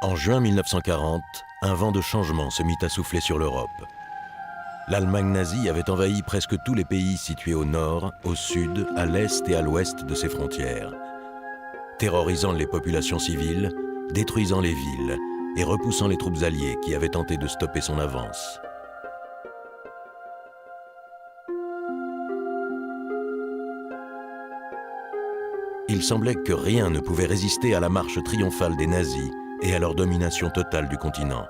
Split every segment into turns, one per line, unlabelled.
En juin 1940, un vent de changement se mit à souffler sur l'Europe. L'Allemagne nazie avait envahi presque tous les pays situés au nord, au sud, à l'est et à l'ouest de ses frontières, terrorisant les populations civiles, détruisant les villes et repoussant les troupes alliées qui avaient tenté de stopper son avance. Il semblait que rien ne pouvait résister à la marche triomphale des nazis et à leur domination totale du continent.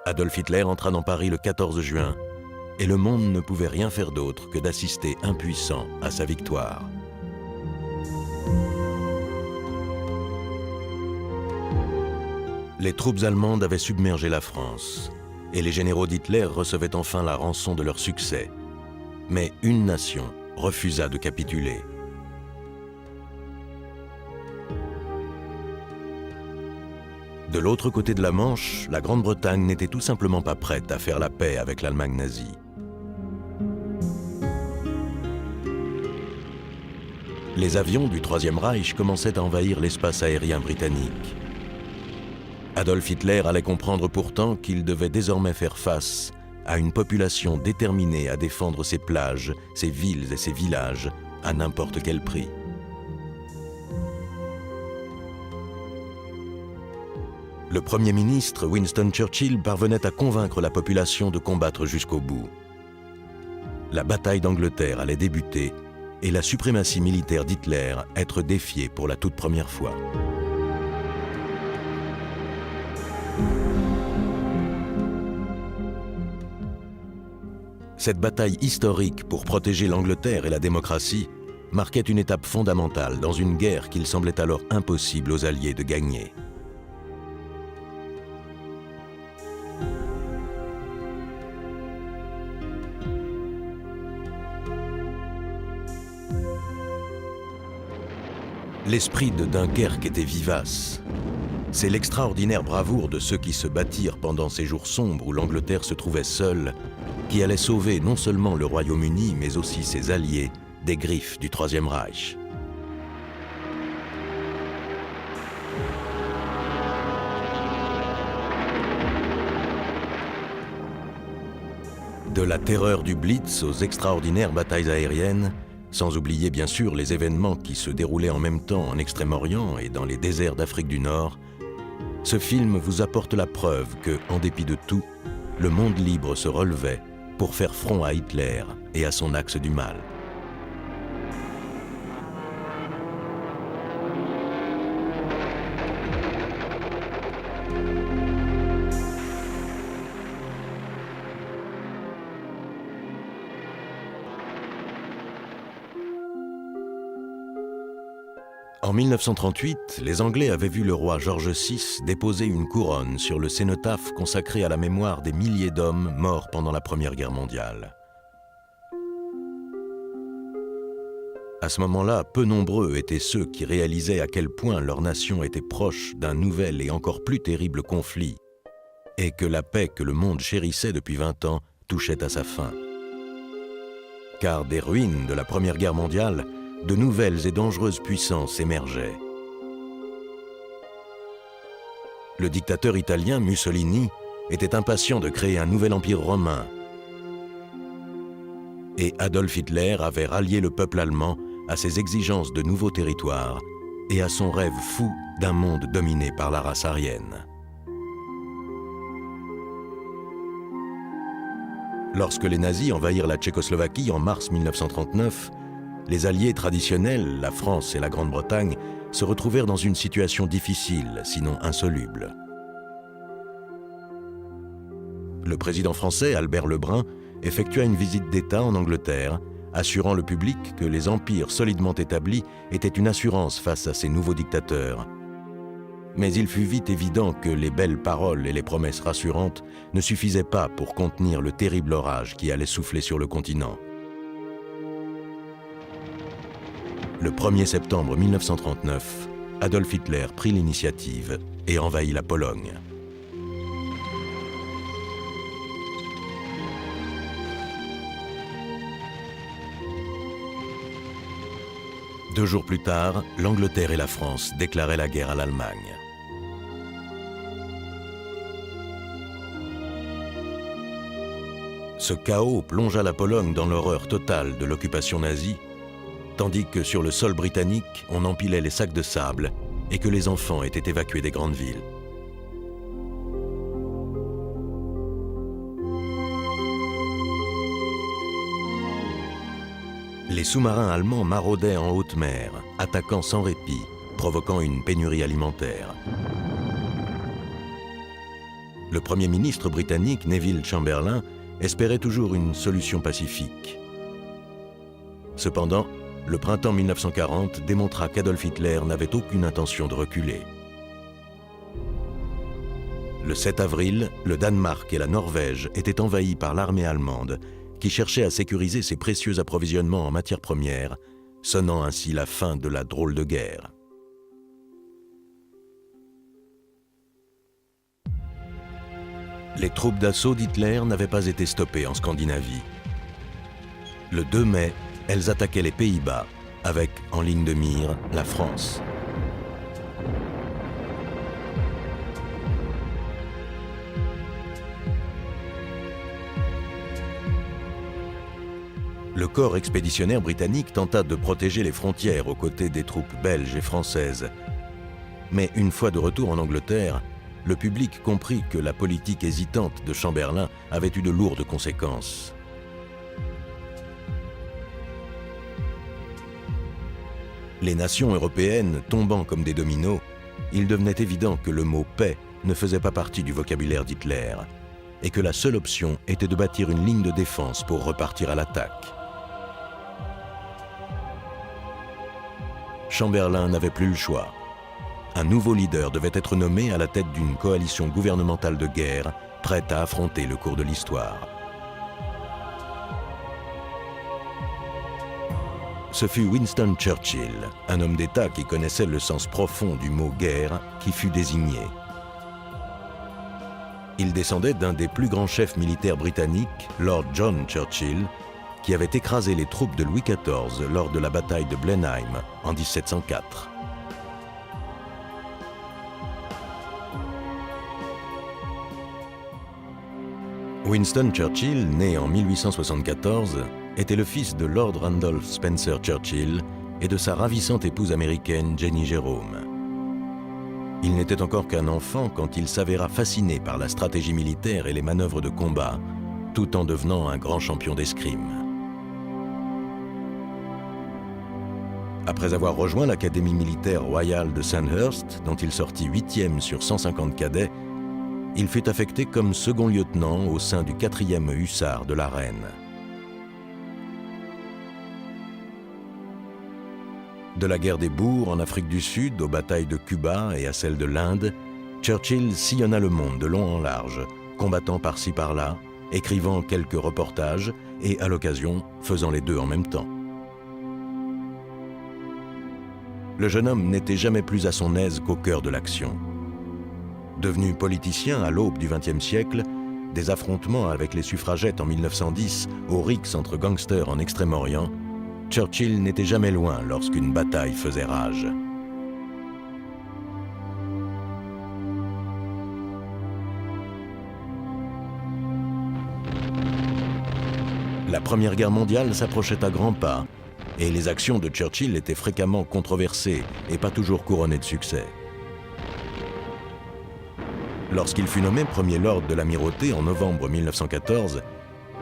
Adolf Hitler entra dans Paris le 14 juin et le monde ne pouvait rien faire d'autre que d'assister impuissant à sa victoire. Les troupes allemandes avaient submergé la France et les généraux d'Hitler recevaient enfin la rançon de leur succès. Mais une nation refusa de capituler. De l'autre côté de la Manche, la Grande-Bretagne n'était tout simplement pas prête à faire la paix avec l'Allemagne nazie. Les avions du Troisième Reich commençaient à envahir l'espace aérien britannique. Adolf Hitler allait comprendre pourtant qu'il devait désormais faire face à une population déterminée à défendre ses plages, ses villes et ses villages à n'importe quel prix. Le Premier ministre Winston Churchill parvenait à convaincre la population de combattre jusqu'au bout. La bataille d'Angleterre allait débuter et la suprématie militaire d'Hitler être défiée pour la toute première fois. Cette bataille historique pour protéger l'Angleterre et la démocratie marquait une étape fondamentale dans une guerre qu'il semblait alors impossible aux Alliés de gagner. L'esprit de Dunkerque était vivace. C'est l'extraordinaire bravoure de ceux qui se battirent pendant ces jours sombres où l'Angleterre se trouvait seule, qui allait sauver non seulement le Royaume-Uni, mais aussi ses alliés des griffes du Troisième Reich. De la terreur du Blitz aux extraordinaires batailles aériennes, sans oublier bien sûr les événements qui se déroulaient en même temps en Extrême-Orient et dans les déserts d'Afrique du Nord, ce film vous apporte la preuve que, en dépit de tout, le monde libre se relevait pour faire front à Hitler et à son axe du mal. En 1938, les Anglais avaient vu le roi George VI déposer une couronne sur le cénotaphe consacré à la mémoire des milliers d'hommes morts pendant la Première Guerre mondiale. À ce moment-là, peu nombreux étaient ceux qui réalisaient à quel point leur nation était proche d'un nouvel et encore plus terrible conflit, et que la paix que le monde chérissait depuis 20 ans touchait à sa fin. Car des ruines de la Première Guerre mondiale, de nouvelles et dangereuses puissances émergeaient. Le dictateur italien Mussolini était impatient de créer un nouvel empire romain. Et Adolf Hitler avait rallié le peuple allemand à ses exigences de nouveaux territoires et à son rêve fou d'un monde dominé par la race aryenne. Lorsque les nazis envahirent la Tchécoslovaquie en mars 1939, les alliés traditionnels, la France et la Grande-Bretagne, se retrouvèrent dans une situation difficile, sinon insoluble. Le président français, Albert Lebrun, effectua une visite d'État en Angleterre, assurant le public que les empires solidement établis étaient une assurance face à ces nouveaux dictateurs. Mais il fut vite évident que les belles paroles et les promesses rassurantes ne suffisaient pas pour contenir le terrible orage qui allait souffler sur le continent. Le 1er septembre 1939, Adolf Hitler prit l'initiative et envahit la Pologne. Deux jours plus tard, l'Angleterre et la France déclaraient la guerre à l'Allemagne. Ce chaos plongea la Pologne dans l'horreur totale de l'occupation nazie, tandis que sur le sol britannique, on empilait les sacs de sable et que les enfants étaient évacués des grandes villes. Les sous-marins allemands maraudaient en haute mer, attaquant sans répit, provoquant une pénurie alimentaire. Le Premier ministre britannique Neville Chamberlain espérait toujours une solution pacifique. Cependant, le printemps 1940 démontra qu'Adolf Hitler n'avait aucune intention de reculer. Le 7 avril, le Danemark et la Norvège étaient envahis par l'armée allemande qui cherchait à sécuriser ses précieux approvisionnements en matières premières, sonnant ainsi la fin de la drôle de guerre. Les troupes d'assaut d'Hitler n'avaient pas été stoppées en Scandinavie. Le 2 mai, elles attaquaient les Pays-Bas, avec, en ligne de mire, la France. Le corps expéditionnaire britannique tenta de protéger les frontières aux côtés des troupes belges et françaises. Mais une fois de retour en Angleterre, le public comprit que la politique hésitante de Chamberlain avait eu de lourdes conséquences. Les nations européennes tombant comme des dominos, il devenait évident que le mot « paix » ne faisait pas partie du vocabulaire d'Hitler et que la seule option était de bâtir une ligne de défense pour repartir à l'attaque. Chamberlain n'avait plus le choix. Un nouveau leader devait être nommé à la tête d'une coalition gouvernementale de guerre prête à affronter le cours de l'histoire. Ce fut Winston Churchill, un homme d'État qui connaissait le sens profond du mot « guerre », qui fut désigné. Il descendait d'un des plus grands chefs militaires britanniques, Lord John Churchill, qui avait écrasé les troupes de Louis XIV lors de la bataille de Blenheim en 1704. Winston Churchill, né en 1874, était le fils de Lord Randolph Spencer Churchill et de sa ravissante épouse américaine Jenny Jerome. Il n'était encore qu'un enfant quand il s'avéra fasciné par la stratégie militaire et les manœuvres de combat, tout en devenant un grand champion d'escrime. Après avoir rejoint l'Académie militaire royale de Sandhurst, dont il sortit 8e sur 150 cadets, il fut affecté comme second lieutenant au sein du 4e hussards de la Reine. De la guerre des Boers en Afrique du Sud aux batailles de Cuba et à celles de l'Inde, Churchill sillonna le monde de long en large, combattant par-ci par-là, écrivant quelques reportages et, à l'occasion, faisant les deux en même temps. Le jeune homme n'était jamais plus à son aise qu'au cœur de l'action. Devenu politicien à l'aube du XXe siècle, des affrontements avec les suffragettes en 1910 aux rixes entre gangsters en Extrême-Orient, Churchill n'était jamais loin lorsqu'une bataille faisait rage. La Première Guerre mondiale s'approchait à grands pas et les actions de Churchill étaient fréquemment controversées et pas toujours couronnées de succès. Lorsqu'il fut nommé Premier Lord de l'Amirauté en novembre 1914,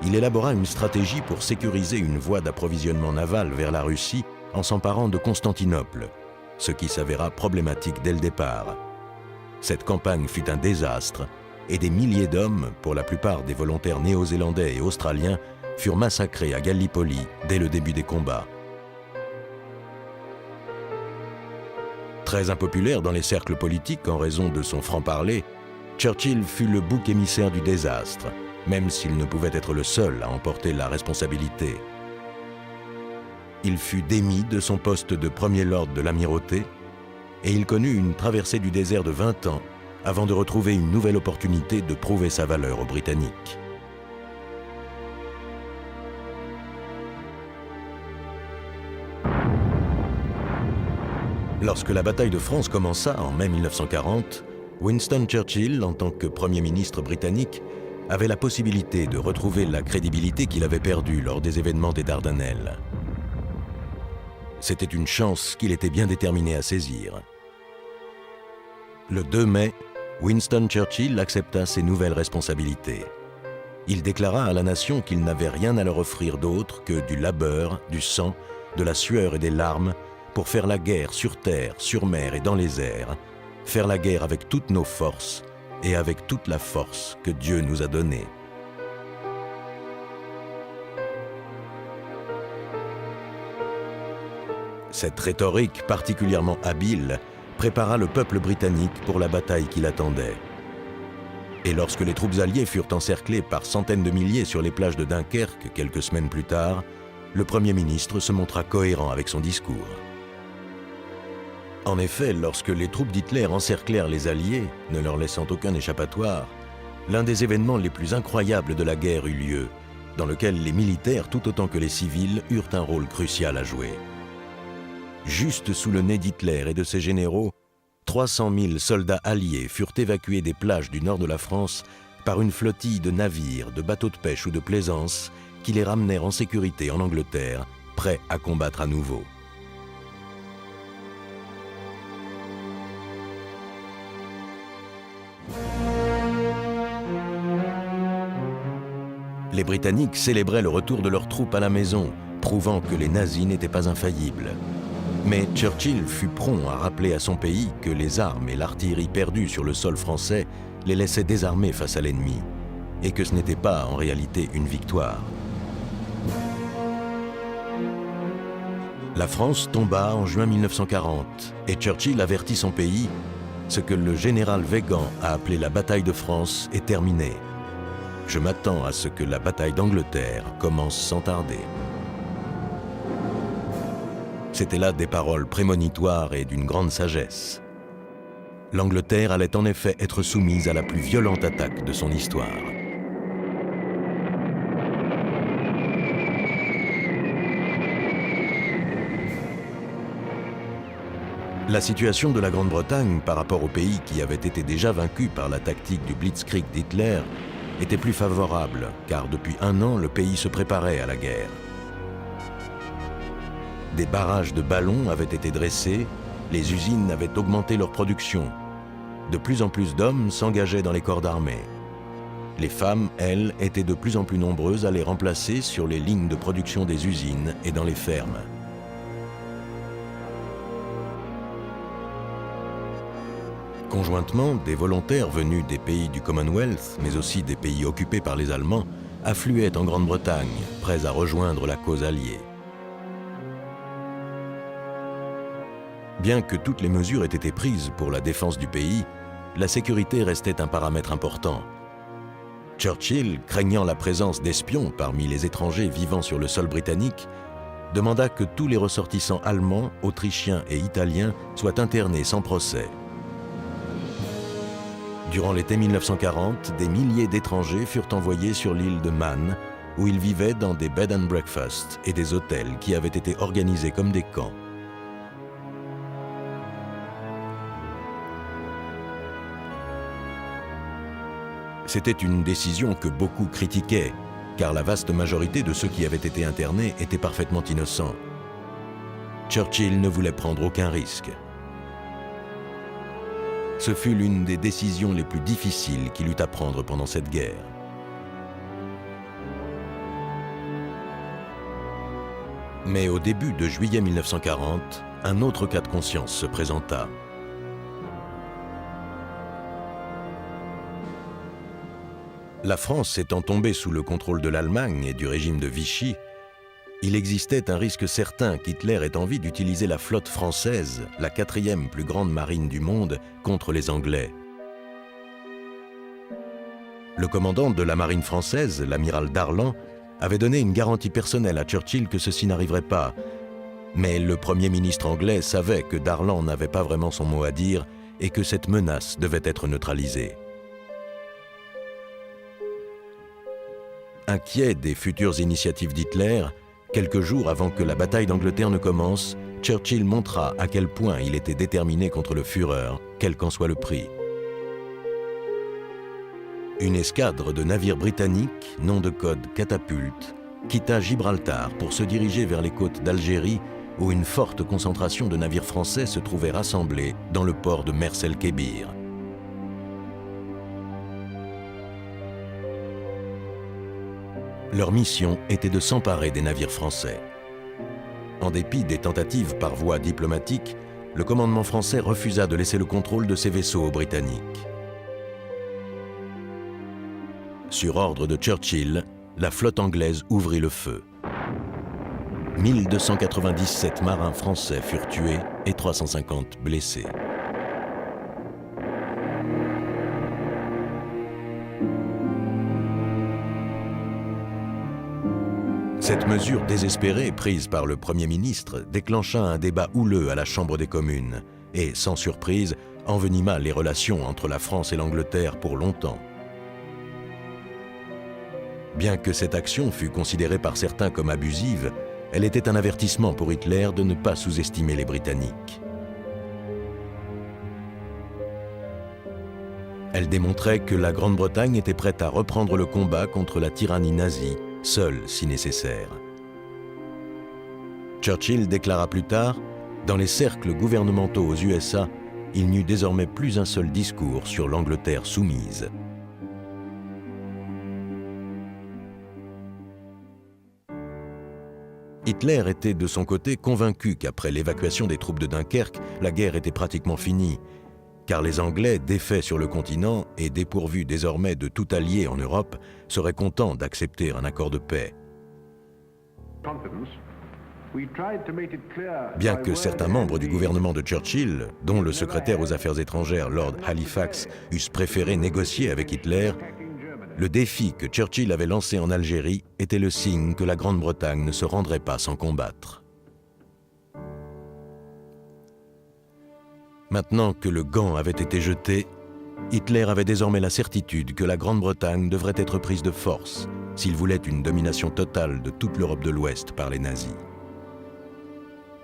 il élabora une stratégie pour sécuriser une voie d'approvisionnement naval vers la Russie en s'emparant de Constantinople, ce qui s'avéra problématique dès le départ. Cette campagne fut un désastre et des milliers d'hommes, pour la plupart des volontaires néo-zélandais et australiens, furent massacrés à Gallipoli dès le début des combats. Très impopulaire dans les cercles politiques en raison de son franc-parler, Churchill fut le bouc émissaire du désastre, même s'il ne pouvait être le seul à en porter la responsabilité. Il fut démis de son poste de Premier Lord de l'Amirauté et il connut une traversée du désert de 20 ans avant de retrouver une nouvelle opportunité de prouver sa valeur aux Britanniques. Lorsque la bataille de France commença en mai 1940, Winston Churchill, en tant que Premier ministre britannique, avait la possibilité de retrouver la crédibilité qu'il avait perdue lors des événements des Dardanelles. C'était une chance qu'il était bien déterminé à saisir. Le 2 mai, Winston Churchill accepta ses nouvelles responsabilités. Il déclara à la nation qu'il n'avait rien à leur offrir d'autre que du labeur, du sang, de la sueur et des larmes pour faire la guerre sur terre, sur mer et dans les airs, faire la guerre avec toutes nos forces et avec toute la force que Dieu nous a donnée. Cette rhétorique particulièrement habile prépara le peuple britannique pour la bataille qui l'attendait. Et lorsque les troupes alliées furent encerclées par centaines de milliers sur les plages de Dunkerque quelques semaines plus tard, le Premier ministre se montra cohérent avec son discours. En effet, lorsque les troupes d'Hitler encerclèrent les Alliés, ne leur laissant aucun échappatoire, l'un des événements les plus incroyables de la guerre eut lieu, dans lequel les militaires, tout autant que les civils, eurent un rôle crucial à jouer. Juste sous le nez d'Hitler et de ses généraux, 300 000 soldats alliés furent évacués des plages du nord de la France par une flottille de navires, de bateaux de pêche ou de plaisance qui les ramenèrent en sécurité en Angleterre, prêts à combattre à nouveau. Les Britanniques célébraient le retour de leurs troupes à la maison, prouvant que les nazis n'étaient pas infaillibles. Mais Churchill fut prompt à rappeler à son pays que les armes et l'artillerie perdues sur le sol français les laissaient désarmés face à l'ennemi, et que ce n'était pas en réalité une victoire. La France tomba en juin 1940, et Churchill avertit son pays: ce que le général Weygand a appelé la bataille de France est terminée. Je m'attends à ce que la bataille d'Angleterre commence sans tarder. C'étaient là des paroles prémonitoires et d'une grande sagesse. L'Angleterre allait en effet être soumise à la plus violente attaque de son histoire. La situation de la Grande-Bretagne par rapport aux pays qui avaient été déjà vaincus par la tactique du Blitzkrieg d'Hitler était plus favorable, car depuis un an, le pays se préparait à la guerre. Des barrages de ballons avaient été dressés, les usines avaient augmenté leur production. De plus en plus d'hommes s'engageaient dans les corps d'armée. Les femmes, elles, étaient de plus en plus nombreuses à les remplacer sur les lignes de production des usines et dans les fermes. Conjointement, des volontaires venus des pays du Commonwealth, mais aussi des pays occupés par les Allemands, affluaient en Grande-Bretagne, prêts à rejoindre la cause alliée. Bien que toutes les mesures aient été prises pour la défense du pays, la sécurité restait un paramètre important. Churchill, craignant la présence d'espions parmi les étrangers vivant sur le sol britannique, demanda que tous les ressortissants allemands, autrichiens et italiens soient internés sans procès. Durant l'été 1940, des milliers d'étrangers furent envoyés sur l'île de Man, où ils vivaient dans des bed and breakfast et des hôtels qui avaient été organisés comme des camps. C'était une décision que beaucoup critiquaient, car la vaste majorité de ceux qui avaient été internés étaient parfaitement innocents. Churchill ne voulait prendre aucun risque. Ce fut l'une des décisions les plus difficiles qu'il eut à prendre pendant cette guerre. Mais au début de juillet 1940, un autre cas de conscience se présenta. La France étant tombée sous le contrôle de l'Allemagne et du régime de Vichy, il existait un risque certain qu'Hitler ait envie d'utiliser la flotte française, la 4e plus grande marine du monde, contre les Anglais. Le commandant de la marine française, l'amiral Darlan, avait donné une garantie personnelle à Churchill que ceci n'arriverait pas. Mais le Premier ministre anglais savait que Darlan n'avait pas vraiment son mot à dire et que cette menace devait être neutralisée. Inquiet des futures initiatives d'Hitler, quelques jours avant que la bataille d'Angleterre ne commence, Churchill montra à quel point il était déterminé contre le Führer, quel qu'en soit le prix. Une escadre de navires britanniques, nom de code Catapulte, quitta Gibraltar pour se diriger vers les côtes d'Algérie où une forte concentration de navires français se trouvait rassemblée dans le port de Mers el-Kébir. Leur mission était de s'emparer des navires français. En dépit des tentatives par voie diplomatique, le commandement français refusa de laisser le contrôle de ces vaisseaux aux Britanniques. Sur ordre de Churchill, la flotte anglaise ouvrit le feu. 1297 marins français furent tués et 350 blessés. Cette mesure désespérée prise par le Premier ministre déclencha un débat houleux à la Chambre des communes et, sans surprise, envenima les relations entre la France et l'Angleterre pour longtemps. Bien que cette action fût considérée par certains comme abusive, elle était un avertissement pour Hitler de ne pas sous-estimer les Britanniques. Elle démontrait que la Grande-Bretagne était prête à reprendre le combat contre la tyrannie nazie, seule si nécessaire. Churchill déclara plus tard « Dans les cercles gouvernementaux aux USA, il n'y eut désormais plus un seul discours sur l'Angleterre soumise. » Hitler était de son côté convaincu qu'après l'évacuation des troupes de Dunkerque, la guerre était pratiquement finie, car les Anglais, défaits sur le continent et dépourvus désormais de tout allié en Europe, seraient contents d'accepter un accord de paix. Bien que certains membres du gouvernement de Churchill, dont le secrétaire aux Affaires étrangères Lord Halifax, eussent préféré négocier avec Hitler, le défi que Churchill avait lancé en Algérie était le signe que la Grande-Bretagne ne se rendrait pas sans combattre. Maintenant que le gant avait été jeté, Hitler avait désormais la certitude que la Grande-Bretagne devrait être prise de force s'il voulait une domination totale de toute l'Europe de l'Ouest par les nazis.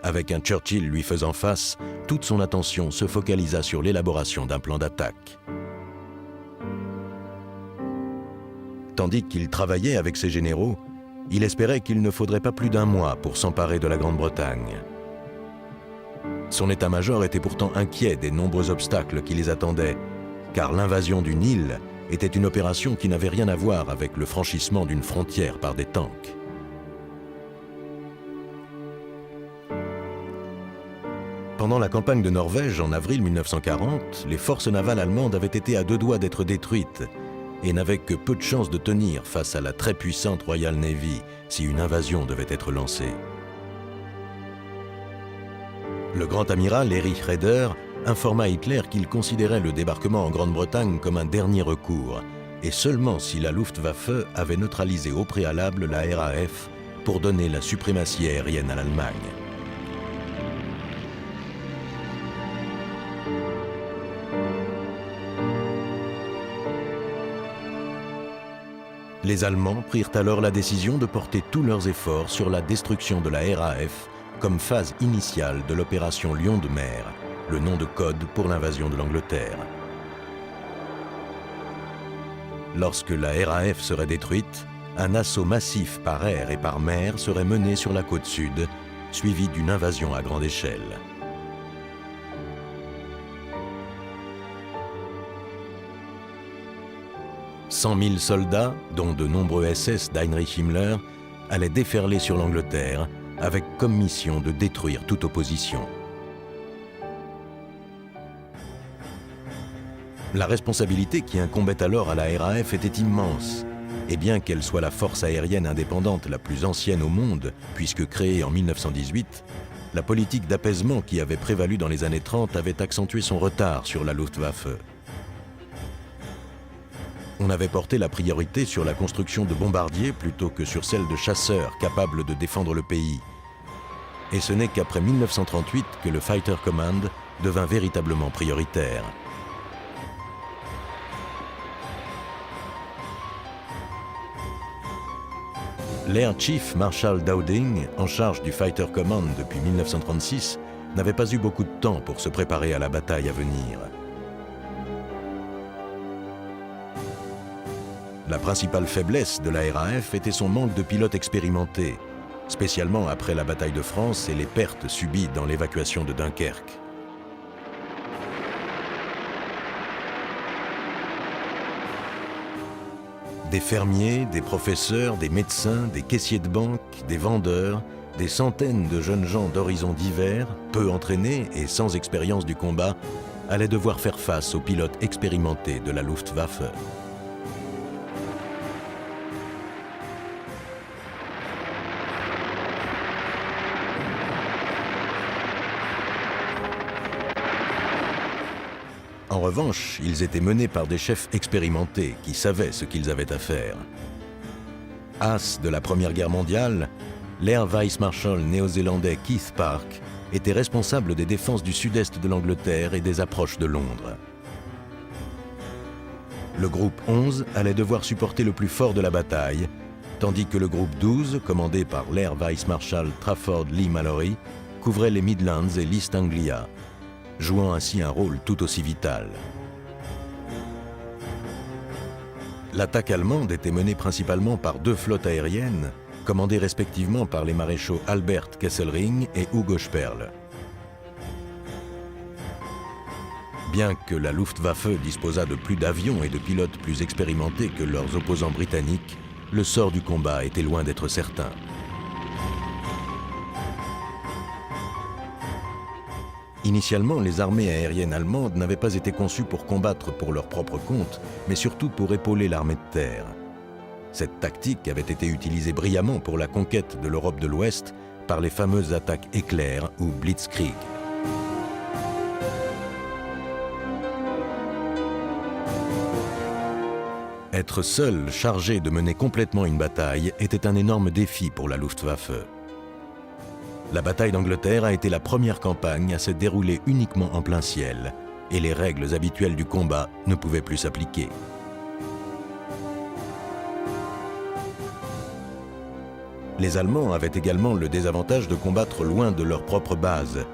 Avec un Churchill lui faisant face, toute son attention se focalisa sur l'élaboration d'un plan d'attaque. Tandis qu'il travaillait avec ses généraux, il espérait qu'il ne faudrait pas plus d'un mois pour s'emparer de la Grande-Bretagne. Son état-major était pourtant inquiet des nombreux obstacles qui les attendaient, car l'invasion d'une île était une opération qui n'avait rien à voir avec le franchissement d'une frontière par des tanks. Pendant la campagne de Norvège en avril 1940, les forces navales allemandes avaient été à deux doigts d'être détruites et n'avaient que peu de chances de tenir face à la très puissante Royal Navy si une invasion devait être lancée. Le grand amiral Erich Raeder informa Hitler qu'il considérait le débarquement en Grande-Bretagne comme un dernier recours, et seulement si la Luftwaffe avait neutralisé au préalable la RAF pour donner la suprématie aérienne à l'Allemagne. Les Allemands prirent alors la décision de porter tous leurs efforts sur la destruction de la RAF comme phase initiale de l'opération Lion de mer, le nom de code pour l'invasion de l'Angleterre. Lorsque la RAF serait détruite, un assaut massif par air et par mer serait mené sur la côte sud, suivi d'une invasion à grande échelle. « 100 000 soldats, dont de nombreux SS d'Heinrich Himmler, allaient déferler sur l'Angleterre, avec comme mission de détruire toute opposition. La responsabilité qui incombait alors à la RAF était immense, et bien qu'elle soit la force aérienne indépendante la plus ancienne au monde, puisque créée en 1918, la politique d'apaisement qui avait prévalu dans les années 30 avait accentué son retard sur la Luftwaffe. On avait porté la priorité sur la construction de bombardiers plutôt que sur celle de chasseurs capables de défendre le pays. Et ce n'est qu'après 1938 que le Fighter Command devint véritablement prioritaire. L'Air Chief Marshal Dowding, en charge du Fighter Command depuis 1936, n'avait pas eu beaucoup de temps pour se préparer à la bataille à venir. La principale faiblesse de la RAF était son manque de pilotes expérimentés, spécialement après la bataille de France et les pertes subies dans l'évacuation de Dunkerque. Des fermiers, des professeurs, des médecins, des caissiers de banque, des vendeurs, des centaines de jeunes gens d'horizons divers, peu entraînés et sans expérience du combat, allaient devoir faire face aux pilotes expérimentés de la Luftwaffe. En revanche, ils étaient menés par des chefs expérimentés qui savaient ce qu'ils avaient à faire. As de la Première Guerre mondiale, l'Air Vice Marshal néo-zélandais Keith Park était responsable des défenses du sud-est de l'Angleterre et des approches de Londres. Le groupe 11 allait devoir supporter le plus fort de la bataille, tandis que le groupe 12, commandé par l'Air Vice Marshal Trafford Leigh-Mallory, couvrait les Midlands et l'East Anglia, jouant ainsi un rôle tout aussi vital. L'attaque allemande était menée principalement par deux flottes aériennes, commandées respectivement par les maréchaux Albert Kesselring et Hugo Sperl. Bien que la Luftwaffe disposât de plus d'avions et de pilotes plus expérimentés que leurs opposants britanniques, le sort du combat était loin d'être certain. Initialement, les armées aériennes allemandes n'avaient pas été conçues pour combattre pour leur propre compte, mais surtout pour épauler l'armée de terre. Cette tactique avait été utilisée brillamment pour la conquête de l'Europe de l'Ouest par les fameuses attaques éclairs ou Blitzkrieg. Être seul chargé de mener complètement une bataille était un énorme défi pour la Luftwaffe. La bataille d'Angleterre a été la première campagne à se dérouler uniquement en plein ciel, et les règles habituelles du combat ne pouvaient plus s'appliquer. Les Allemands avaient également le désavantage de combattre loin de leur propre base,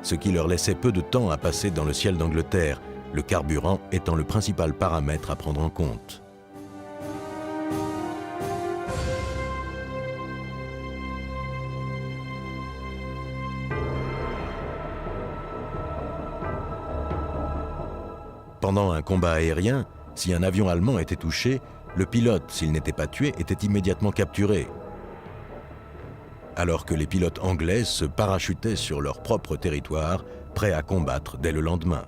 ce qui leur laissait peu de temps à passer dans le ciel d'Angleterre, le carburant étant le principal paramètre à prendre en compte. Pendant un combat aérien, si un avion allemand était touché, le pilote, s'il n'était pas tué, était immédiatement capturé. Alors que les pilotes anglais se parachutaient sur leur propre territoire, prêts à combattre dès le lendemain.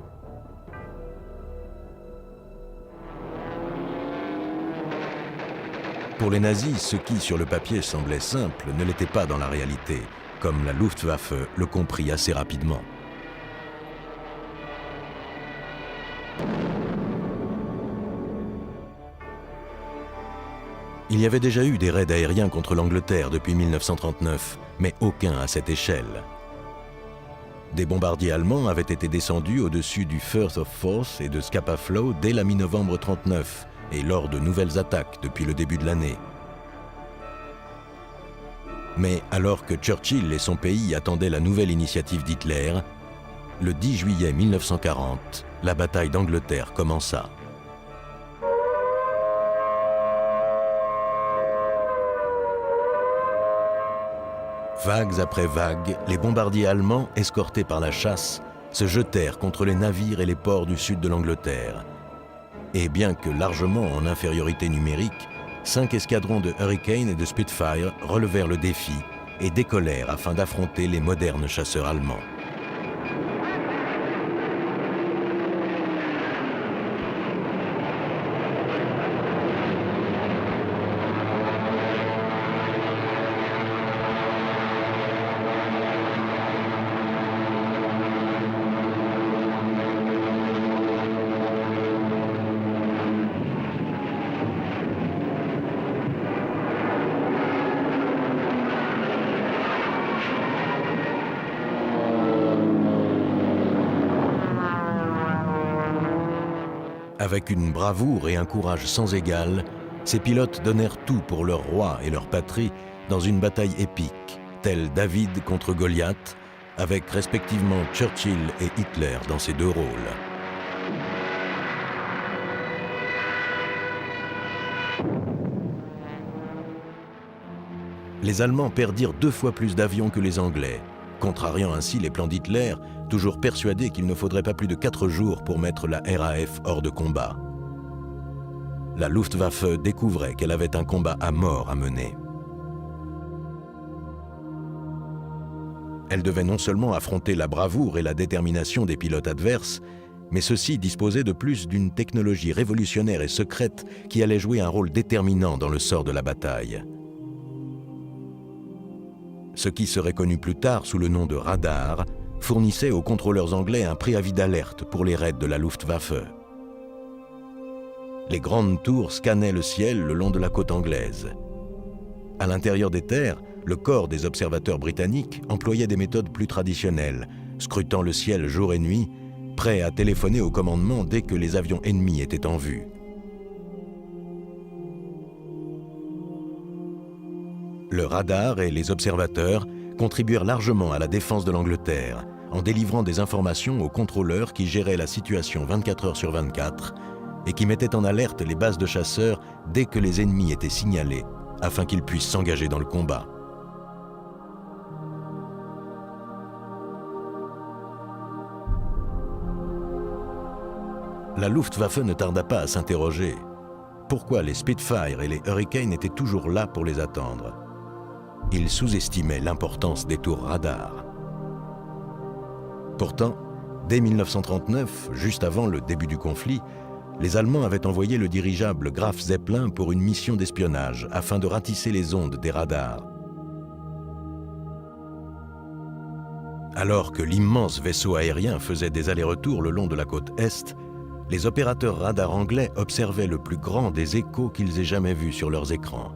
Pour les nazis, ce qui, sur le papier, semblait simple, ne l'était pas dans la réalité, comme la Luftwaffe le comprit assez rapidement. Il y avait déjà eu des raids aériens contre l'Angleterre depuis 1939, mais aucun à cette échelle. Des bombardiers allemands avaient été descendus au-dessus du Firth of Forth et de Scapa Flow dès la mi-novembre 1939 et lors de nouvelles attaques depuis le début de l'année. Mais alors que Churchill et son pays attendaient la nouvelle initiative d'Hitler, le 10 juillet 1940, la bataille d'Angleterre commença. Vagues après vagues, les bombardiers allemands, escortés par la chasse, se jetèrent contre les navires et les ports du sud de l'Angleterre. Et bien que largement en infériorité numérique, 5 escadrons de Hurricane et de Spitfire relevèrent le défi et décollèrent afin d'affronter les modernes chasseurs allemands. Avec une bravoure et un courage sans égal, ces pilotes donnèrent tout pour leur roi et leur patrie dans une bataille épique, telle David contre Goliath, avec respectivement Churchill et Hitler dans ces deux rôles. Les Allemands perdirent 2 fois plus d'avions que les Anglais, contrariant ainsi les plans d'Hitler, toujours persuadé qu'il ne faudrait pas plus de 4 jours pour mettre la RAF hors de combat. La Luftwaffe découvrait qu'elle avait un combat à mort à mener. Elle devait non seulement affronter la bravoure et la détermination des pilotes adverses, mais ceux-ci disposaient de plus d'une technologie révolutionnaire et secrète qui allait jouer un rôle déterminant dans le sort de la bataille. Ce qui serait connu plus tard sous le nom de radar fournissait aux contrôleurs anglais un préavis d'alerte pour les raids de la Luftwaffe. Les grandes tours scannaient le ciel le long de la côte anglaise. À l'intérieur des terres, le corps des observateurs britanniques employait des méthodes plus traditionnelles, scrutant le ciel jour et nuit, prêts à téléphoner au commandement dès que les avions ennemis étaient en vue. Le radar et les observateurs contribuèrent largement à la défense de l'Angleterre, en délivrant des informations aux contrôleurs qui géraient la situation 24 heures sur 24 et qui mettaient en alerte les bases de chasseurs dès que les ennemis étaient signalés, afin qu'ils puissent s'engager dans le combat. La Luftwaffe ne tarda pas à s'interroger. Pourquoi les Spitfire et les Hurricane étaient toujours là pour les attendre? Ils sous-estimaient l'importance des tours radars. Pourtant, dès 1939, juste avant le début du conflit, les Allemands avaient envoyé le dirigeable Graf Zeppelin pour une mission d'espionnage afin de ratisser les ondes des radars. Alors que l'immense vaisseau aérien faisait des allers-retours le long de la côte Est, les opérateurs radars anglais observaient le plus grand des échos qu'ils aient jamais vus sur leurs écrans.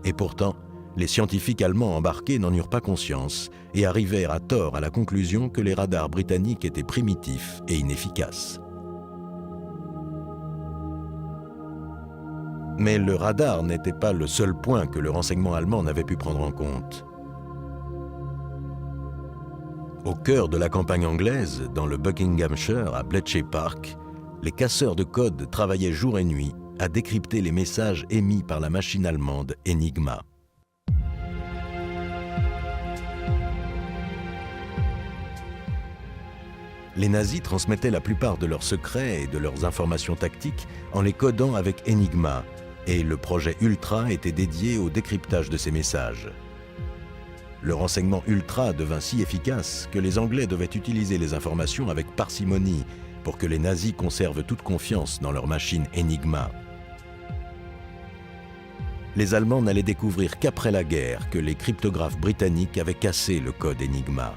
Et pourtant, les scientifiques allemands embarqués n'en eurent pas conscience et arrivèrent à tort à la conclusion que les radars britanniques étaient primitifs et inefficaces. Mais le radar n'était pas le seul point que le renseignement allemand n'avait pu prendre en compte. Au cœur de la campagne anglaise, dans le Buckinghamshire, à Bletchley Park, les casseurs de code travaillaient jour et nuit à décrypter les messages émis par la machine allemande Enigma. Les nazis transmettaient la plupart de leurs secrets et de leurs informations tactiques en les codant avec Enigma, et le projet Ultra était dédié au décryptage de ces messages. Le renseignement Ultra devint si efficace que les Anglais devaient utiliser les informations avec parcimonie pour que les nazis conservent toute confiance dans leur machine Enigma. Les Allemands n'allaient découvrir qu'après la guerre que les cryptographes britanniques avaient cassé le code Enigma.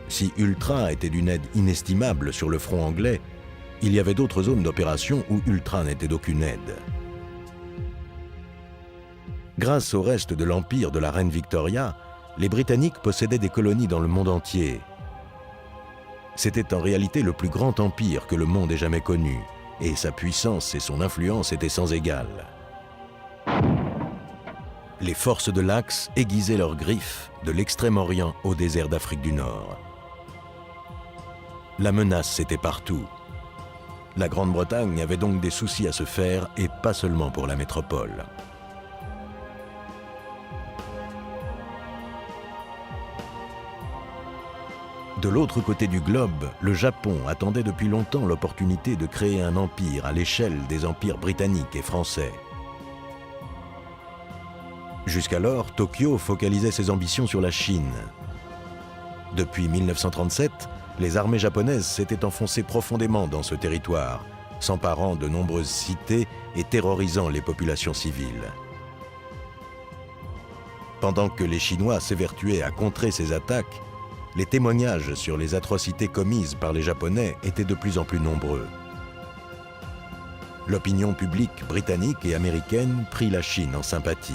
Si Ultra était d'une aide inestimable sur le front anglais, il y avait d'autres zones d'opération où Ultra n'était d'aucune aide. Grâce au reste de l'empire de la reine Victoria, les Britanniques possédaient des colonies dans le monde entier. C'était en réalité le plus grand empire que le monde ait jamais connu, et sa puissance et son influence étaient sans égal. Les forces de l'Axe aiguisaient leurs griffes de l'Extrême-Orient au désert d'Afrique du Nord. La menace était partout. La Grande-Bretagne avait donc des soucis à se faire, et pas seulement pour la métropole. De l'autre côté du globe, le Japon attendait depuis longtemps l'opportunité de créer un empire à l'échelle des empires britanniques et français. Jusqu'alors, Tokyo focalisait ses ambitions sur la Chine. Depuis 1937, les armées japonaises s'étaient enfoncées profondément dans ce territoire, s'emparant de nombreuses cités et terrorisant les populations civiles. Pendant que les Chinois s'évertuaient à contrer ces attaques, les témoignages sur les atrocités commises par les Japonais étaient de plus en plus nombreux. L'opinion publique britannique et américaine prit la Chine en sympathie.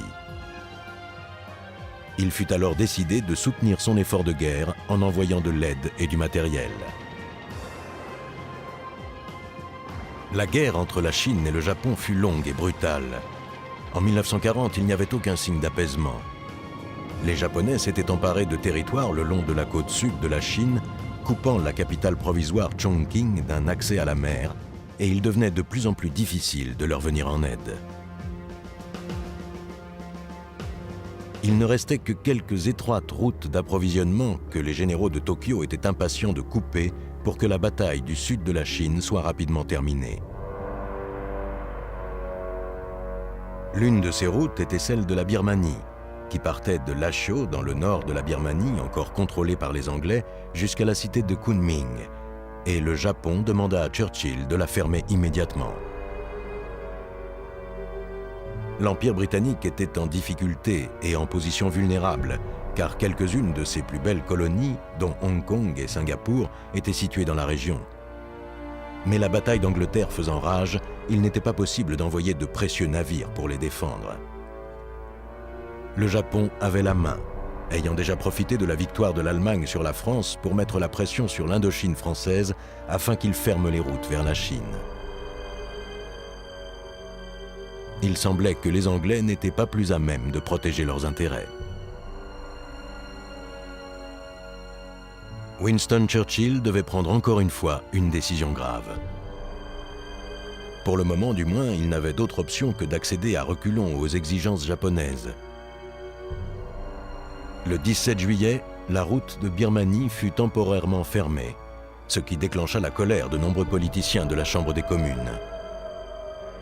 Il fut alors décidé de soutenir son effort de guerre en envoyant de l'aide et du matériel. La guerre entre la Chine et le Japon fut longue et brutale. En 1940, il n'y avait aucun signe d'apaisement. Les Japonais s'étaient emparés de territoires le long de la côte sud de la Chine, coupant la capitale provisoire Chongqing d'un accès à la mer, et il devenait de plus en plus difficile de leur venir en aide. Il ne restait que quelques étroites routes d'approvisionnement que les généraux de Tokyo étaient impatients de couper pour que la bataille du sud de la Chine soit rapidement terminée. L'une de ces routes était celle de la Birmanie, qui partait de Lashio, dans le nord de la Birmanie, encore contrôlée par les Anglais, jusqu'à la cité de Kunming, et le Japon demanda à Churchill de la fermer immédiatement. L'Empire britannique était en difficulté et en position vulnérable, car quelques-unes de ses plus belles colonies, dont Hong Kong et Singapour, étaient situées dans la région. Mais la bataille d'Angleterre faisant rage, il n'était pas possible d'envoyer de précieux navires pour les défendre. Le Japon avait la main, ayant déjà profité de la victoire de l'Allemagne sur la France pour mettre la pression sur l'Indochine française afin qu'il ferme les routes vers la Chine. Il semblait que les Anglais n'étaient pas plus à même de protéger leurs intérêts. Winston Churchill devait prendre encore une fois une décision grave. Pour le moment du moins, il n'avait d'autre option que d'accéder à reculons aux exigences japonaises. Le 17 juillet, la route de Birmanie fut temporairement fermée, ce qui déclencha la colère de nombreux politiciens de la Chambre des communes.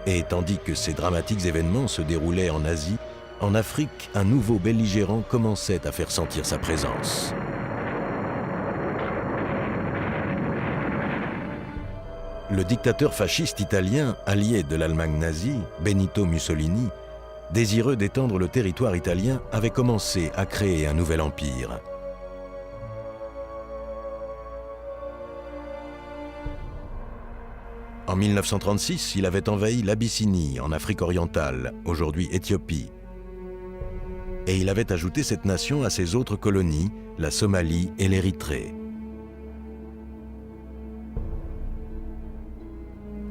Et tandis que ces dramatiques événements se déroulaient en Asie, en Afrique, un nouveau belligérant commençait à faire sentir sa présence. Le dictateur fasciste italien, allié de l'Allemagne nazie, Benito Mussolini, désireux d'étendre le territoire italien, avait commencé à créer un nouvel empire. En 1936, il avait envahi l'Abyssinie, en Afrique orientale, aujourd'hui Éthiopie. Et il avait ajouté cette nation à ses autres colonies, la Somalie et l'Érythrée.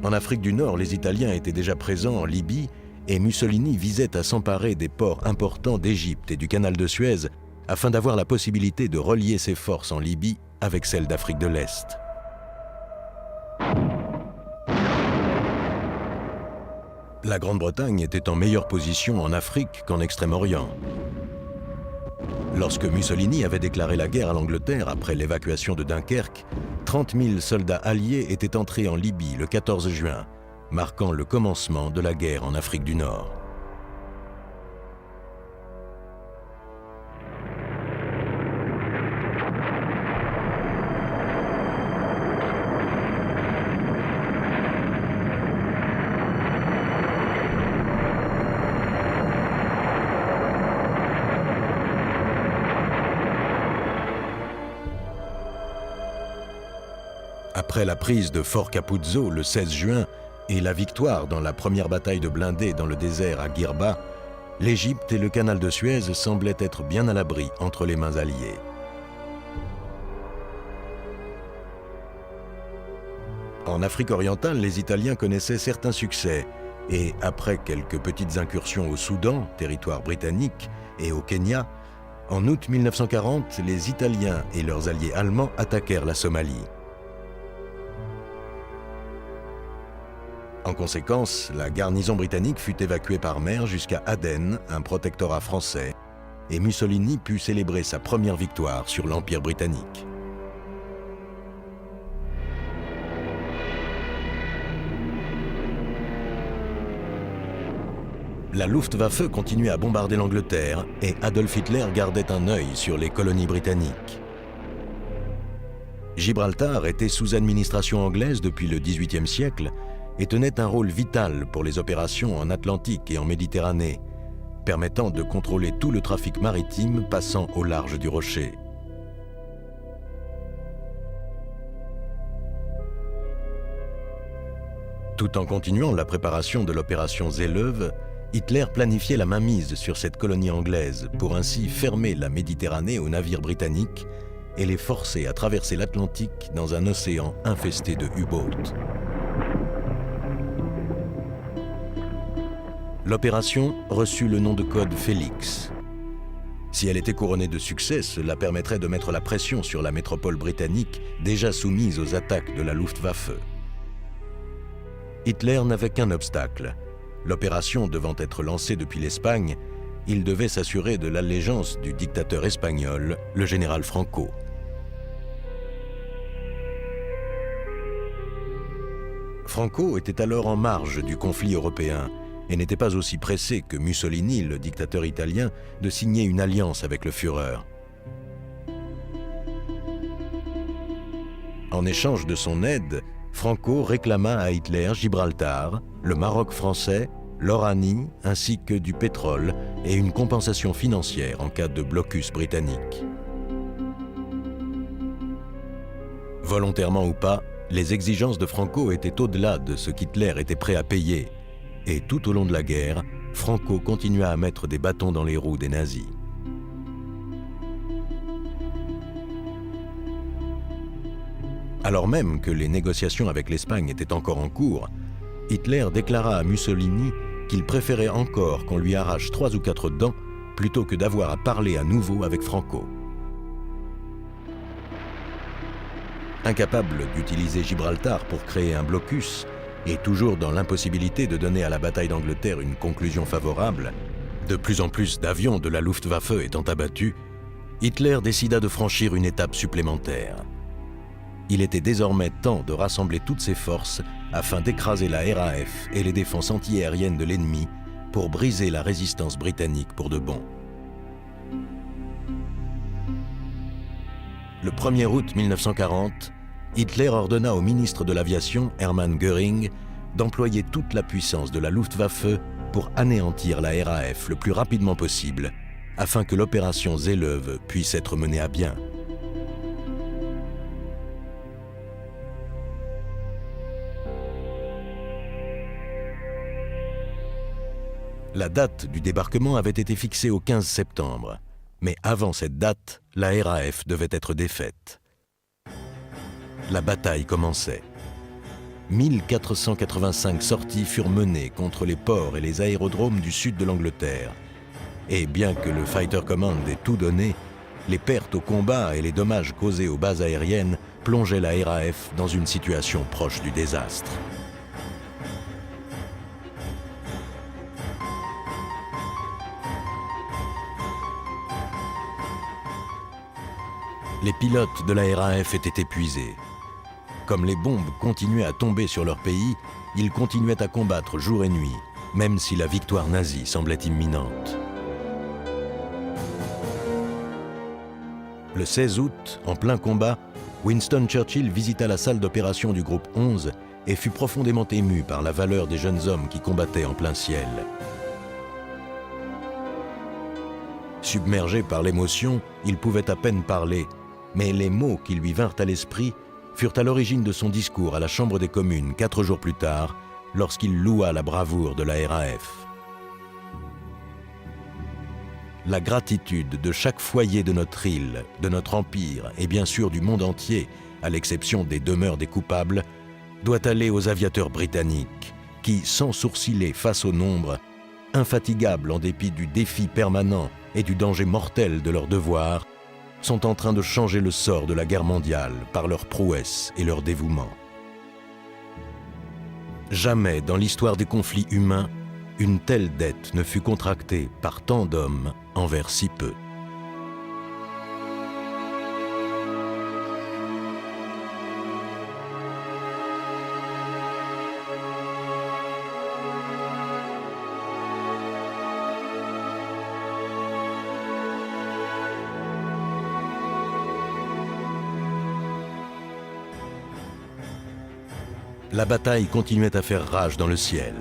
En Afrique du Nord, les Italiens étaient déjà présents en Libye et Mussolini visait à s'emparer des ports importants d'Égypte et du canal de Suez afin d'avoir la possibilité de relier ses forces en Libye avec celles d'Afrique de l'Est. La Grande-Bretagne était en meilleure position en Afrique qu'en Extrême-Orient. Lorsque Mussolini avait déclaré la guerre à l'Angleterre après l'évacuation de Dunkerque, 30 000 soldats alliés étaient entrés en Libye le 14 juin, marquant le commencement de la guerre en Afrique du Nord. Après la prise de Fort Capuzzo le 16 juin et la victoire dans la première bataille de blindés dans le désert à Girba, l'Égypte et le canal de Suez semblaient être bien à l'abri entre les mains alliées. En Afrique orientale, les Italiens connaissaient certains succès et, après quelques petites incursions au Soudan, territoire britannique, et au Kenya, en août 1940, les Italiens et leurs alliés allemands attaquèrent la Somalie. En conséquence, la garnison britannique fut évacuée par mer jusqu'à Aden, un protectorat français, et Mussolini put célébrer sa première victoire sur l'Empire britannique. La Luftwaffe continuait à bombarder l'Angleterre et Adolf Hitler gardait un œil sur les colonies britanniques. Gibraltar était sous administration anglaise depuis le XVIIIe siècle et tenait un rôle vital pour les opérations en Atlantique et en Méditerranée, permettant de contrôler tout le trafic maritime passant au large du Rocher. Tout en continuant la préparation de l'opération Seelöwe, Hitler planifiait la mainmise sur cette colonie anglaise pour ainsi fermer la Méditerranée aux navires britanniques et les forcer à traverser l'Atlantique dans un océan infesté de U-boats. L'opération reçut le nom de code Félix. Si elle était couronnée de succès, cela permettrait de mettre la pression sur la métropole britannique déjà soumise aux attaques de la Luftwaffe. Hitler n'avait qu'un obstacle. L'opération devant être lancée depuis l'Espagne, il devait s'assurer de l'allégeance du dictateur espagnol, le général Franco. Franco était alors en marge du conflit européen et n'était pas aussi pressé que Mussolini, le dictateur italien, de signer une alliance avec le Führer. En échange de son aide, Franco réclama à Hitler Gibraltar, le Maroc français, l'Oranie ainsi que du pétrole et une compensation financière en cas de blocus britannique. Volontairement ou pas, les exigences de Franco étaient au-delà de ce qu'Hitler était prêt à payer. Et tout au long de la guerre, Franco continua à mettre des bâtons dans les roues des nazis. Alors même que les négociations avec l'Espagne étaient encore en cours, Hitler déclara à Mussolini qu'il préférait encore qu'on lui arrache 3 ou 4 dents plutôt que d'avoir à parler à nouveau avec Franco. Incapable d'utiliser Gibraltar pour créer un blocus, et toujours dans l'impossibilité de donner à la bataille d'Angleterre une conclusion favorable, de plus en plus d'avions de la Luftwaffe étant abattus, Hitler décida de franchir une étape supplémentaire. Il était désormais temps de rassembler toutes ses forces afin d'écraser la RAF et les défenses antiaériennes de l'ennemi pour briser la résistance britannique pour de bon. Le 1er août 1940, Hitler ordonna au ministre de l'Aviation, Hermann Göring, d'employer toute la puissance de la Luftwaffe pour anéantir la RAF le plus rapidement possible, afin que l'opération Seelöwe puisse être menée à bien. La date du débarquement avait été fixée au 15 septembre, mais avant cette date, la RAF devait être défaite. La bataille commençait. 1485 sorties furent menées contre les ports et les aérodromes du sud de l'Angleterre. Et bien que le Fighter Command ait tout donné, les pertes au combat et les dommages causés aux bases aériennes plongeaient la RAF dans une situation proche du désastre. Les pilotes de la RAF étaient épuisés. Comme les bombes continuaient à tomber sur leur pays, ils continuaient à combattre jour et nuit, même si la victoire nazie semblait imminente. Le 16 août, en plein combat, Winston Churchill visita la salle d'opération du groupe 11 et fut profondément ému par la valeur des jeunes hommes qui combattaient en plein ciel. Submergé par l'émotion, il pouvait à peine parler, mais les mots qui lui vinrent à l'esprit furent à l'origine de son discours à la Chambre des communes 4 jours plus tard, lorsqu'il loua la bravoure de la RAF. La gratitude de chaque foyer de notre île, de notre empire et bien sûr du monde entier, à l'exception des demeures des coupables, doit aller aux aviateurs britanniques qui, sans sourciller face au nombre, infatigables en dépit du défi permanent et du danger mortel de leur devoir, sont en train de changer le sort de la guerre mondiale par leur prouesse et leur dévouement. Jamais dans l'histoire des conflits humains, une telle dette ne fut contractée par tant d'hommes envers si peu. La bataille continuait à faire rage dans le ciel.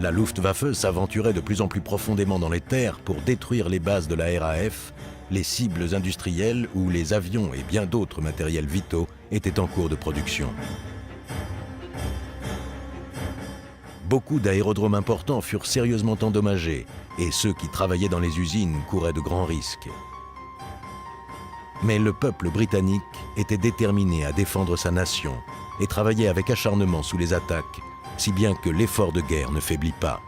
La Luftwaffe s'aventurait de plus en plus profondément dans les terres pour détruire les bases de la RAF, les cibles industrielles où les avions et bien d'autres matériels vitaux étaient en cours de production. Beaucoup d'aérodromes importants furent sérieusement endommagés et ceux qui travaillaient dans les usines couraient de grands risques. Mais le peuple britannique était déterminé à défendre sa nation et travaillait avec acharnement sous les attaques, si bien que l'effort de guerre ne faiblit pas.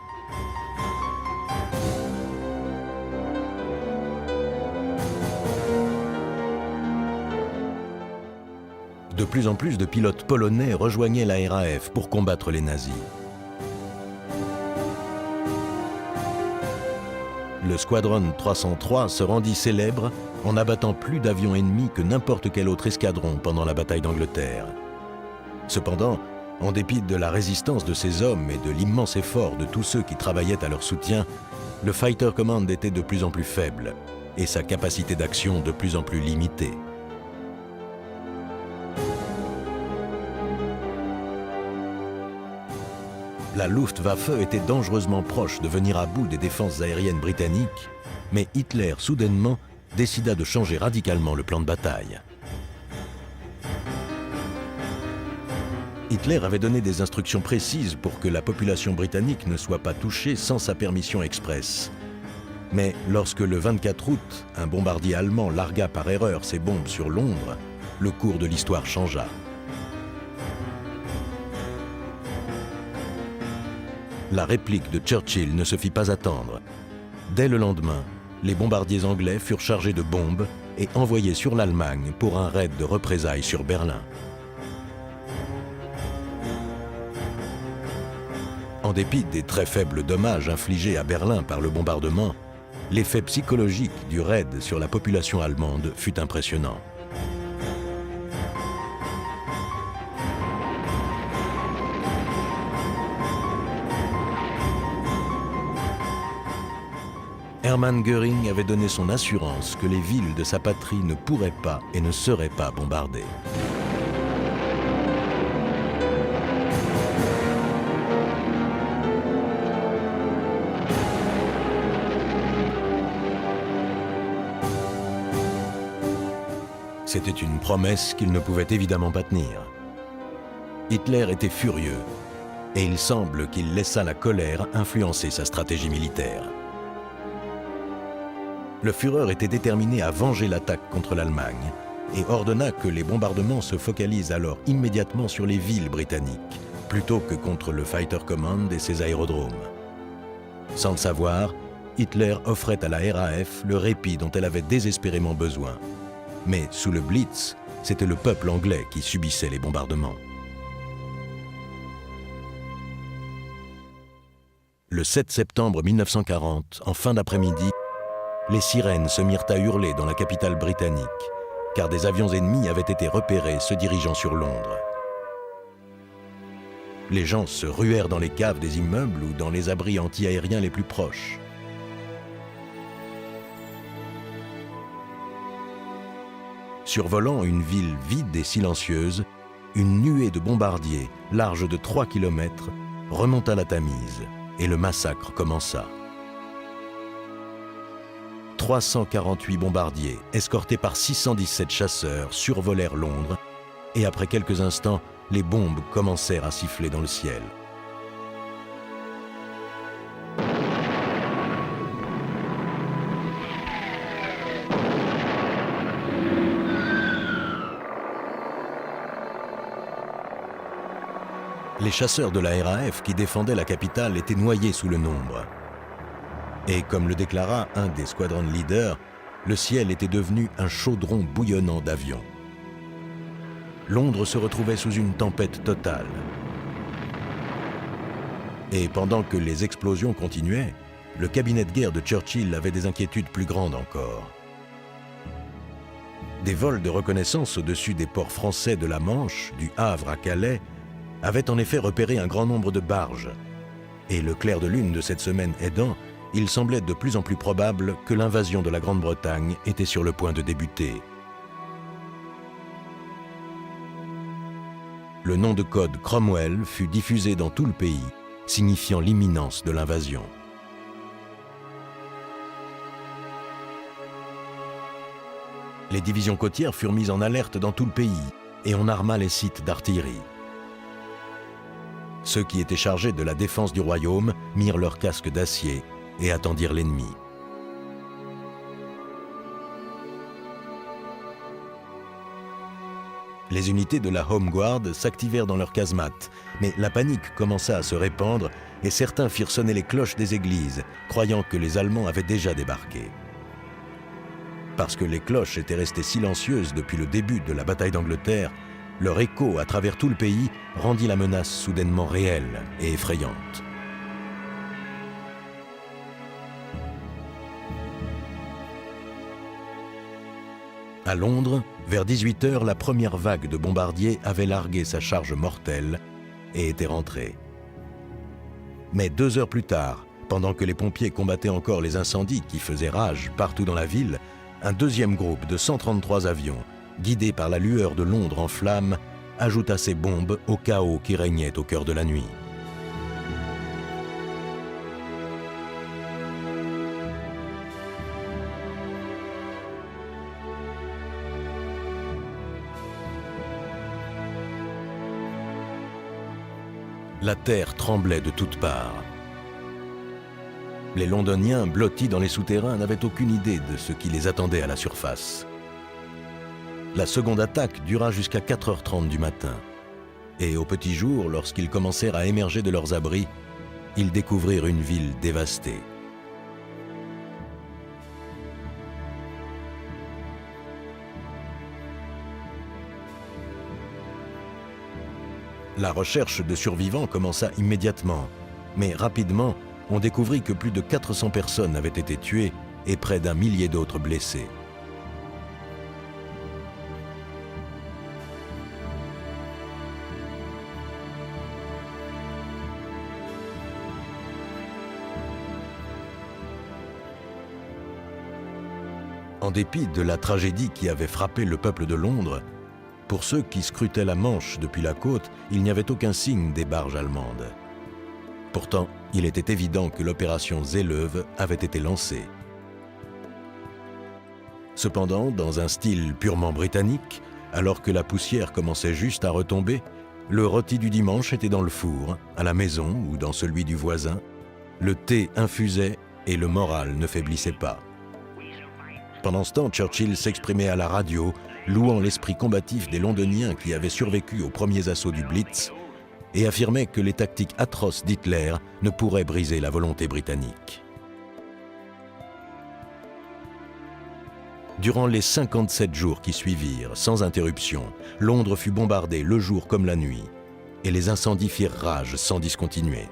De plus en plus de pilotes polonais rejoignaient la RAF pour combattre les nazis. le Squadron 303 se rendit célèbre en abattant plus d'avions ennemis que n'importe quel autre escadron pendant la bataille d'Angleterre. Cependant, en dépit de la résistance de ces hommes et de l'immense effort de tous ceux qui travaillaient à leur soutien, le Fighter Command était de plus en plus faible et sa capacité d'action de plus en plus limitée. La Luftwaffe était dangereusement proche de venir à bout des défenses aériennes britanniques, mais Hitler, soudainement, décida de changer radicalement le plan de bataille. Hitler avait donné des instructions précises pour que la population britannique ne soit pas touchée sans sa permission expresse. Mais lorsque le 24 août, un bombardier allemand largua par erreur ses bombes sur Londres, le cours de l'histoire changea. La réplique de Churchill ne se fit pas attendre. Dès le lendemain, les bombardiers anglais furent chargés de bombes et envoyés sur l'Allemagne pour un raid de représailles sur Berlin. En dépit des très faibles dommages infligés à Berlin par le bombardement, l'effet psychologique du raid sur la population allemande fut impressionnant. Hermann Göring avait donné son assurance que les villes de sa patrie ne pourraient pas et ne seraient pas bombardées. C'était une promesse qu'il ne pouvait évidemment pas tenir. Hitler était furieux et il semble qu'il laissa la colère influencer sa stratégie militaire. Le Führer était déterminé à venger l'attaque contre l'Allemagne et ordonna que les bombardements se focalisent alors immédiatement sur les villes britanniques, plutôt que contre le Fighter Command et ses aérodromes. Sans le savoir, Hitler offrait à la RAF le répit dont elle avait désespérément besoin. Mais sous le Blitz, c'était le peuple anglais qui subissait les bombardements. Le 7 septembre 1940, en fin d'après-midi, les sirènes se mirent à hurler dans la capitale britannique, car des avions ennemis avaient été repérés se dirigeant sur Londres. Les gens se ruèrent dans les caves des immeubles ou dans les abris anti-aériens les plus proches. Survolant une ville vide et silencieuse, une nuée de bombardiers, large de 3 km, remonta la Tamise et le massacre commença. 348 bombardiers, escortés par 617 chasseurs, survolèrent Londres et après quelques instants, les bombes commencèrent à siffler dans le ciel. Les chasseurs de la RAF qui défendaient la capitale étaient noyés sous le nombre. Et comme le déclara un des squadron leaders, le ciel était devenu un chaudron bouillonnant d'avions. Londres se retrouvait sous une tempête totale. Et pendant que les explosions continuaient, le cabinet de guerre de Churchill avait des inquiétudes plus grandes encore. Des vols de reconnaissance au-dessus des ports français de la Manche, du Havre à Calais, avaient en effet repéré un grand nombre de barges. Et le clair de lune de cette semaine aidant, il semblait de plus en plus probable que l'invasion de la Grande-Bretagne était sur le point de débuter. Le nom de code Cromwell fut diffusé dans tout le pays, signifiant l'imminence de l'invasion. Les divisions côtières furent mises en alerte dans tout le pays et on arma les sites d'artillerie. Ceux qui étaient chargés de la défense du royaume mirent leurs casques d'acier et attendirent l'ennemi. Les unités de la Home Guard s'activèrent dans leurs casemates, mais la panique commença à se répandre et certains firent sonner les cloches des églises, croyant que les Allemands avaient déjà débarqué. Parce que les cloches étaient restées silencieuses depuis le début de la bataille d'Angleterre, leur écho à travers tout le pays rendit la menace soudainement réelle et effrayante. À Londres, vers 18h, la première vague de bombardiers avait largué sa charge mortelle et était rentrée. Mais 2 heures plus tard, pendant que les pompiers combattaient encore les incendies qui faisaient rage partout dans la ville, un deuxième groupe de 133 avions, guidés par la lueur de Londres en flammes, ajouta ses bombes au chaos qui régnait au cœur de la nuit. La terre tremblait de toutes parts. Les Londoniens, blottis dans les souterrains, n'avaient aucune idée de ce qui les attendait à la surface. La seconde attaque dura jusqu'à 4h30 du matin. Et au petit jour, lorsqu'ils commencèrent à émerger de leurs abris, ils découvrirent une ville dévastée. La recherche de survivants commença immédiatement, mais rapidement, on découvrit que plus de 400 personnes avaient été tuées et près d'1 millier d'autres blessées. En dépit de la tragédie qui avait frappé le peuple de Londres, pour ceux qui scrutaient la Manche depuis la côte, il n'y avait aucun signe des barges allemandes. Pourtant, il était évident que l'opération Seelöwe avait été lancée. Cependant, dans un style purement britannique, alors que la poussière commençait juste à retomber, le rôti du dimanche était dans le four, à la maison ou dans celui du voisin, le thé infusait et le moral ne faiblissait pas. Pendant ce temps, Churchill s'exprimait à la radio, louant l'esprit combatif des Londoniens qui avaient survécu aux premiers assauts du Blitz et affirmait que les tactiques atroces d'Hitler ne pourraient briser la volonté britannique. Durant les 57 jours qui suivirent, sans interruption, Londres fut bombardée le jour comme la nuit, et les incendies firent rage sans discontinuer.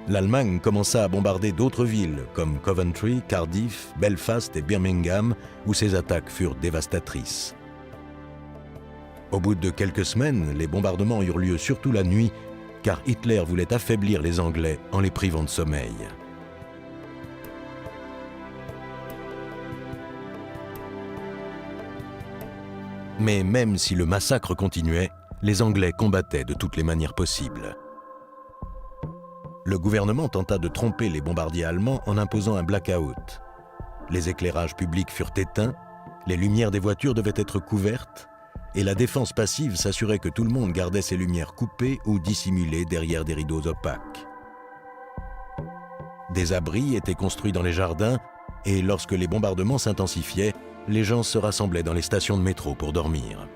L'Allemagne commença à bombarder d'autres villes comme Coventry, Cardiff, Belfast et Birmingham, où ses attaques furent dévastatrices. Au bout de quelques semaines, les bombardements eurent lieu surtout la nuit, car Hitler voulait affaiblir les Anglais en les privant de sommeil. Mais même si le massacre continuait, les Anglais combattaient de toutes les manières possibles. Le gouvernement tenta de tromper les bombardiers allemands en imposant un blackout. Les éclairages publics furent éteints, les lumières des voitures devaient être couvertes, et la défense passive s'assurait que tout le monde gardait ses lumières coupées ou dissimulées derrière des rideaux opaques. Des abris étaient construits dans les jardins, et lorsque les bombardements s'intensifiaient, les gens se rassemblaient dans les stations de métro pour dormir.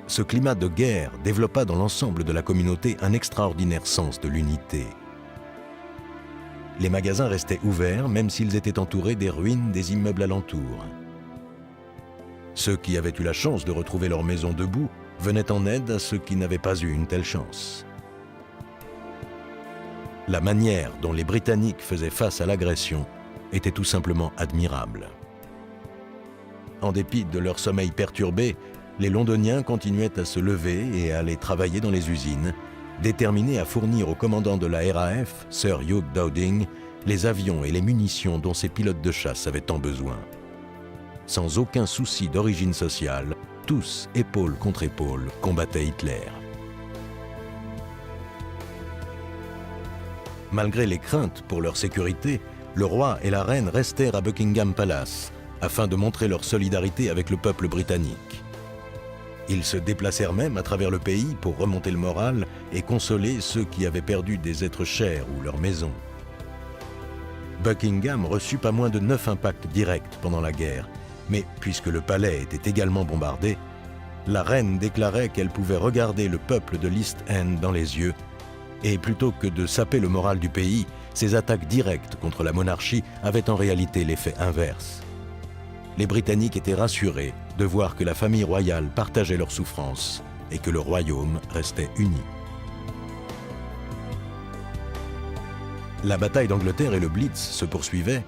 Ce climat de guerre développa dans l'ensemble de la communauté un extraordinaire sens de l'unité. Les magasins restaient ouverts même s'ils étaient entourés des ruines des immeubles alentours. Ceux qui avaient eu la chance de retrouver leur maison debout venaient en aide à ceux qui n'avaient pas eu une telle chance. La manière dont les Britanniques faisaient face à l'agression était tout simplement admirable. En dépit de leur sommeil perturbé, les Londoniens continuaient à se lever et à aller travailler dans les usines, déterminés à fournir au commandant de la RAF, Sir Hugh Dowding, les avions et les munitions dont ses pilotes de chasse avaient tant besoin. Sans aucun souci d'origine sociale, tous, épaule contre épaule, combattaient Hitler. Malgré les craintes pour leur sécurité, le roi et la reine restèrent à Buckingham Palace, afin de montrer leur solidarité avec le peuple britannique. Ils se déplacèrent même à travers le pays pour remonter le moral et consoler ceux qui avaient perdu des êtres chers ou leur maison. Buckingham reçut pas moins de 9 impacts directs pendant la guerre, mais puisque le palais était également bombardé, la reine déclarait qu'elle pouvait regarder le peuple de l'East End dans les yeux, et plutôt que de saper le moral du pays, ces attaques directes contre la monarchie avaient en réalité l'effet inverse. Les Britanniques étaient rassurés de voir que la famille royale partageait leurs souffrances et que le royaume restait uni. La bataille d'Angleterre et le Blitz se poursuivaient,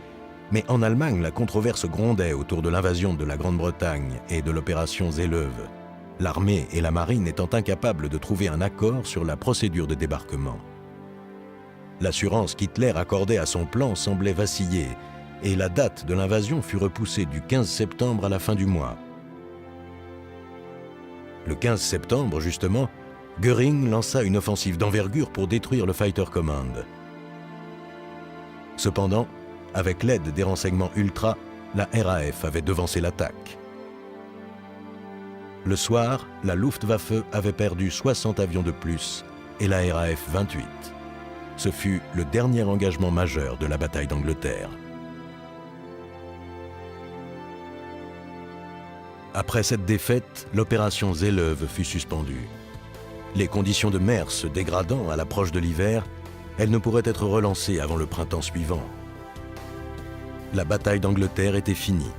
mais en Allemagne, la controverse grondait autour de l'invasion de la Grande-Bretagne et de l'opération Seelöwe, l'armée et la marine étant incapables de trouver un accord sur la procédure de débarquement. L'assurance qu'Hitler accordait à son plan semblait vaciller, et la date de l'invasion fut repoussée du 15 septembre à la fin du mois. Le 15 septembre, justement, Göring lança une offensive d'envergure pour détruire le Fighter Command. Cependant, avec l'aide des renseignements ultra, la RAF avait devancé l'attaque. Le soir, la Luftwaffe avait perdu 60 avions de plus et la RAF 28. Ce fut le dernier engagement majeur de la bataille d'Angleterre. Après cette défaite, l'opération Seelöwe fut suspendue. Les conditions de mer se dégradant à l'approche de l'hiver, elle ne pourrait être relancée avant le printemps suivant. La bataille d'Angleterre était finie,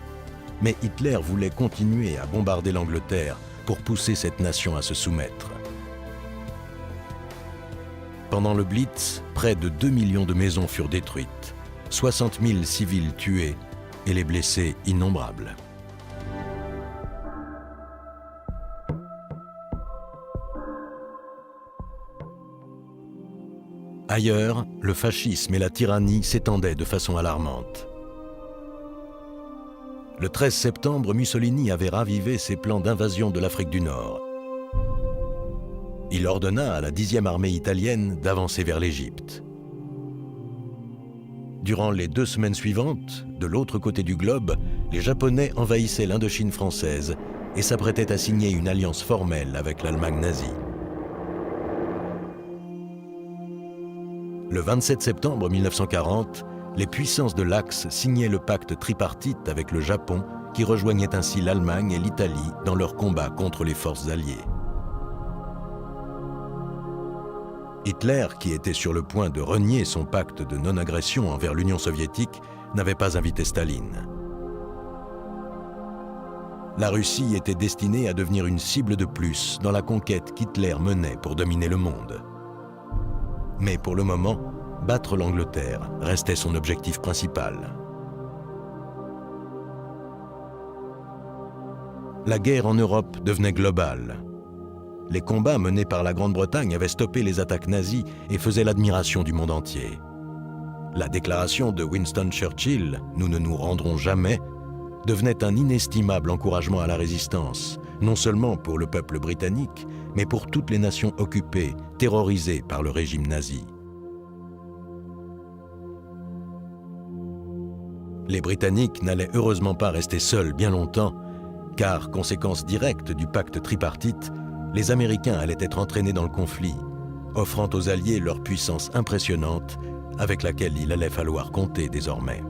mais Hitler voulait continuer à bombarder l'Angleterre pour pousser cette nation à se soumettre. Pendant le Blitz, près de 2 millions de maisons furent détruites, 60 000 civils tués et les blessés innombrables. Ailleurs, le fascisme et la tyrannie s'étendaient de façon alarmante. Le 13 septembre, Mussolini avait ravivé ses plans d'invasion de l'Afrique du Nord. Il ordonna à la 10e armée italienne d'avancer vers l'Égypte. Durant les 2 semaines suivantes, de l'autre côté du globe, les Japonais envahissaient l'Indochine française et s'apprêtaient à signer une alliance formelle avec l'Allemagne nazie. Le 27 septembre 1940, les puissances de l'Axe signaient le pacte tripartite avec le Japon qui rejoignait ainsi l'Allemagne et l'Italie dans leur combat contre les forces alliées. Hitler, qui était sur le point de renier son pacte de non-agression envers l'Union soviétique, n'avait pas invité Staline. La Russie était destinée à devenir une cible de plus dans la conquête qu'Hitler menait pour dominer le monde. Mais pour le moment, battre l'Angleterre restait son objectif principal. La guerre en Europe devenait globale. Les combats menés par la Grande-Bretagne avaient stoppé les attaques nazies et faisaient l'admiration du monde entier. La déclaration de Winston Churchill « Nous ne nous rendrons jamais » devenait un inestimable encouragement à la résistance, non seulement pour le peuple britannique, mais pour toutes les nations occupées, terrorisées par le régime nazi. Les Britanniques n'allaient heureusement pas rester seuls bien longtemps, car, conséquence directe du pacte tripartite, les Américains allaient être entraînés dans le conflit, offrant aux Alliés leur puissance impressionnante avec laquelle il allait falloir compter désormais.